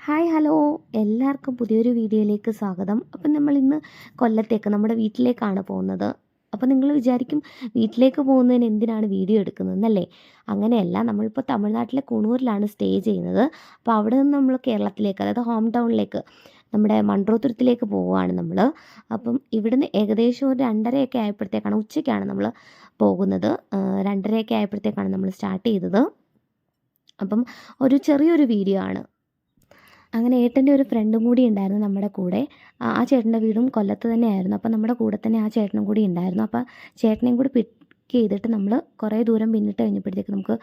Hi hello എല്ലാവർക്കും പുതിയൊരു വീഡിയോയിലേക്ക് സ്വാഗതം. അപ്പം നമ്മൾ ഇന്ന് കൊല്ലത്തേക്ക് നമ്മുടെ വീട്ടിലേക്കാണ് പോകുന്നത്. അപ്പോൾ നിങ്ങൾ വിചാരിക്കും വീട്ടിലേക്ക് പോകുന്നതിന് എന്തിനാണ് വീഡിയോ എടുക്കുന്നതെന്നല്ലേ? അങ്ങനെയല്ല, നമ്മളിപ്പോൾ തമിഴ്നാട്ടിലെ കുണൂരിലാണ് സ്റ്റേ ചെയ്യുന്നത്. അപ്പോൾ അവിടെ നിന്ന് നമ്മൾ കേരളത്തിലേക്ക്, അതായത് ഹോം ടൗണിലേക്ക്, നമ്മുടെ മൺട്രോത്തുരുത്തിലേക്ക് പോവുകയാണ് നമ്മൾ. അപ്പം ഇവിടുന്ന് ഏകദേശം ഒരു 2:30 ആയപ്പോഴത്തേക്കാണ്, ഉച്ചയ്ക്കാണ് നമ്മൾ പോകുന്നത്. 2:30 ആയപ്പോഴത്തേക്കാണ് നമ്മൾ സ്റ്റാർട്ട് ചെയ്തത്. അപ്പം ഒരു ചെറിയൊരു വീഡിയോ ആണ്. അങ്ങനെ ഏട്ടൻ്റെ ഒരു ഫ്രണ്ടും കൂടി ഉണ്ടായിരുന്നു നമ്മുടെ കൂടെ. ആ ചേട്ടൻ്റെ വീടും കൊല്ലത്ത് തന്നെയായിരുന്നു. അപ്പോൾ നമ്മുടെ കൂടെ തന്നെ ആ ചേട്ടനും കൂടി ഉണ്ടായിരുന്നു. അപ്പോൾ ചേട്ടനെയും കൂടി പിക്ക് ചെയ്തിട്ട് നമ്മൾ കുറേ ദൂരം പിന്നിട്ട് കഴിഞ്ഞപ്പോഴത്തേക്ക് നമുക്ക്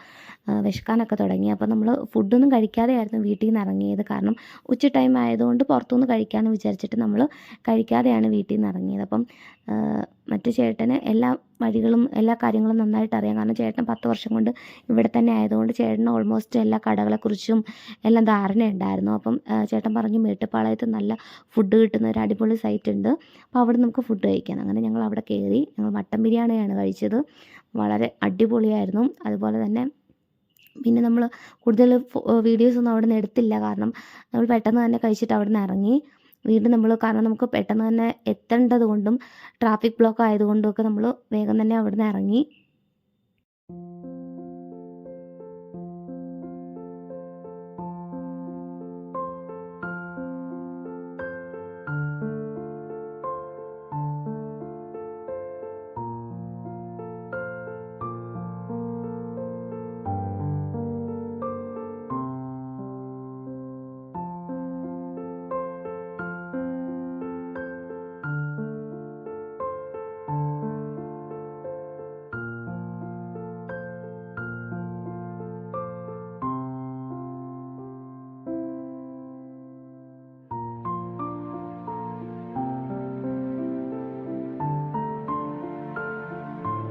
വിശക്കാനൊക്കെ തുടങ്ങി. അപ്പോൾ നമ്മൾ ഫുഡൊന്നും കഴിക്കാതെയായിരുന്നു വീട്ടിൽ നിന്ന് ഇറങ്ങിയത്. കാരണം ഉച്ച ടൈം ആയതുകൊണ്ട് പുറത്തുനിന്ന് കഴിക്കാമെന്ന് വിചാരിച്ചിട്ട് നമ്മൾ കഴിക്കാതെയാണ് വീട്ടിൽ നിന്ന് ഇറങ്ങിയത്. അപ്പം മറ്റു ചേട്ടന് എല്ലാ വഴികളും എല്ലാ കാര്യങ്ങളും നന്നായിട്ട് അറിയാം. കാരണം ചേട്ടൻ 10 വർഷം കൊണ്ട് ഇവിടെ തന്നെ ആയതുകൊണ്ട് ചേട്ടന് ഓൾമോസ്റ്റ് എല്ലാ കടകളെക്കുറിച്ചും എല്ലാം ധാരണയുണ്ടായിരുന്നു. അപ്പം ചേട്ടൻ പറഞ്ഞു മേട്ടുപ്പാളയത്ത് നല്ല ഫുഡ് കിട്ടുന്ന ഒരു അടിപൊളി സൈറ്റ് ഉണ്ട്, അപ്പോൾ അവിടെ നമുക്ക് ഫുഡ് കഴിക്കാം. അങ്ങനെ ഞങ്ങൾ അവിടെ കയറി. ഞങ്ങൾ മട്ടൻ ബിരിയാണിയാണ് കഴിച്ചത്. വളരെ അടിപൊളിയായിരുന്നു. അതുപോലെ തന്നെ പിന്നെ നമ്മൾ കൂടുതൽ വീഡിയോസൊന്നും അവിടെ നിന്ന് എടുത്തില്ല. കാരണം നമ്മൾ പെട്ടെന്ന് തന്നെ കഴിച്ചിട്ട് അവിടെ നിന്ന് ഇറങ്ങി. വീണ്ടും നമ്മൾ, കാരണം നമുക്ക് പെട്ടെന്ന് തന്നെ എത്തേണ്ടത് കൊണ്ടും ട്രാഫിക് ബ്ലോക്ക് ആയതുകൊണ്ടും ഒക്കെ നമ്മൾ വേഗം തന്നെ അവിടെ നിന്ന് ഇറങ്ങി.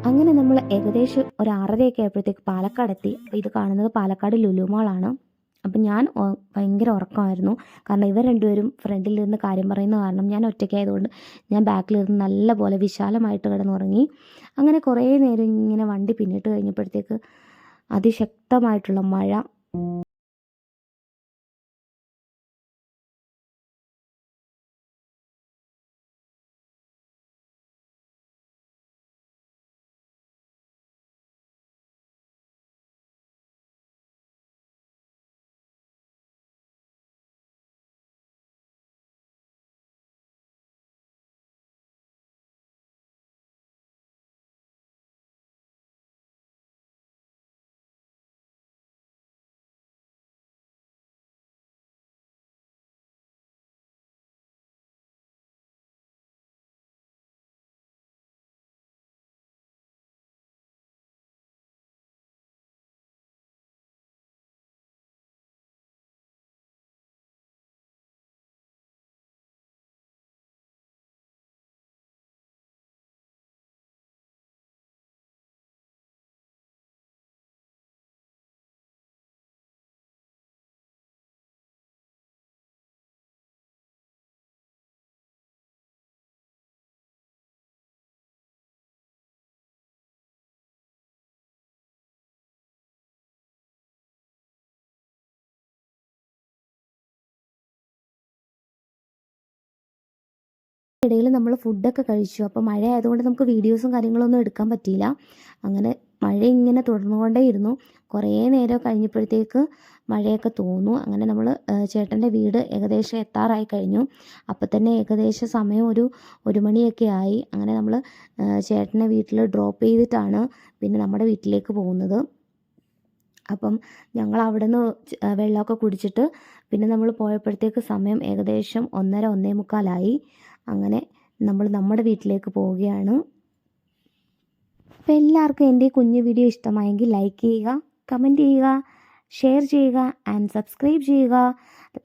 അങ്ങനെ നമ്മൾ ഏകദേശം ഒരു 6:30 ആയപ്പോഴത്തേക്ക് പാലക്കാട് എത്തി. അപ്പോൾ ഇത് കാണുന്നത് പാലക്കാട് ലുലു മാളാണ്. അപ്പം ഞാൻ ഭയങ്കര ഉറക്കമായിരുന്നു. കാരണം ഇവർ രണ്ടുപേരും ഫ്രണ്ടിലിരുന്ന് കാര്യം പറയുന്ന കാരണം ഞാൻ ഒറ്റയ്ക്കായതുകൊണ്ട് ഞാൻ ബാക്കിലിരുന്ന് നല്ല പോലെ വിശാലമായിട്ട് കിടന്നുറങ്ങി. അങ്ങനെ കുറേ നേരം ഇങ്ങനെ വണ്ടി പിന്നിട്ട് കഴിഞ്ഞപ്പോഴത്തേക്ക് അതിശക്തമായിട്ടുള്ള മഴ. ഇടയിൽ നമ്മൾ ഫുഡൊക്കെ കഴിച്ചു. അപ്പോൾ മഴ ആയതുകൊണ്ട് നമുക്ക് വീഡിയോസും കാര്യങ്ങളൊന്നും എടുക്കാൻ പറ്റിയില്ല. അങ്ങനെ മഴ ഇങ്ങനെ തുടർന്നുകൊണ്ടേയിരുന്നു. കുറേ നേരം കഴിഞ്ഞപ്പോഴത്തേക്ക് മഴയൊക്കെ തോന്നു. അങ്ങനെ നമ്മൾ ചേട്ടൻ്റെ വീട് ഏകദേശം എത്താറായി കഴിഞ്ഞു. അപ്പോൾ തന്നെ ഏകദേശം സമയം ഒരു 1 മണിയൊക്കെ ആയി. അങ്ങനെ നമ്മൾ ചേട്ടനെ വീട്ടിൽ ഡ്രോപ്പ് ചെയ്തിട്ടാണ് പിന്നെ നമ്മുടെ വീട്ടിലേക്ക് പോകുന്നത്. അപ്പം ഞങ്ങൾ അവിടെ നിന്ന് വെള്ളമൊക്കെ കുടിച്ചിട്ട് പിന്നെ നമ്മൾ പോയപ്പോഴത്തേക്ക് സമയം ഏകദേശം 1:30 1:45. അങ്ങനെ നമ്മൾ നമ്മുടെ വീട്ടിലേക്ക് പോവുകയാണ്. അപ്പോൾ എല്ലാവർക്കും എൻ്റെ കുഞ്ഞു വീഡിയോ ഇഷ്ടമായെങ്കിൽ ലൈക്ക് ചെയ്യുക, കമൻറ്റ് ചെയ്യുക, ഷെയർ ചെയ്യുക ആൻഡ് സബ്സ്ക്രൈബ് ചെയ്യുക.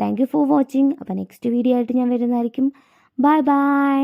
Thank you for watching. അപ്പോൾ നെക്സ്റ്റ് വീഡിയോ ആയിട്ട് ഞാൻ വരുന്നതായിരിക്കും. Bye bye.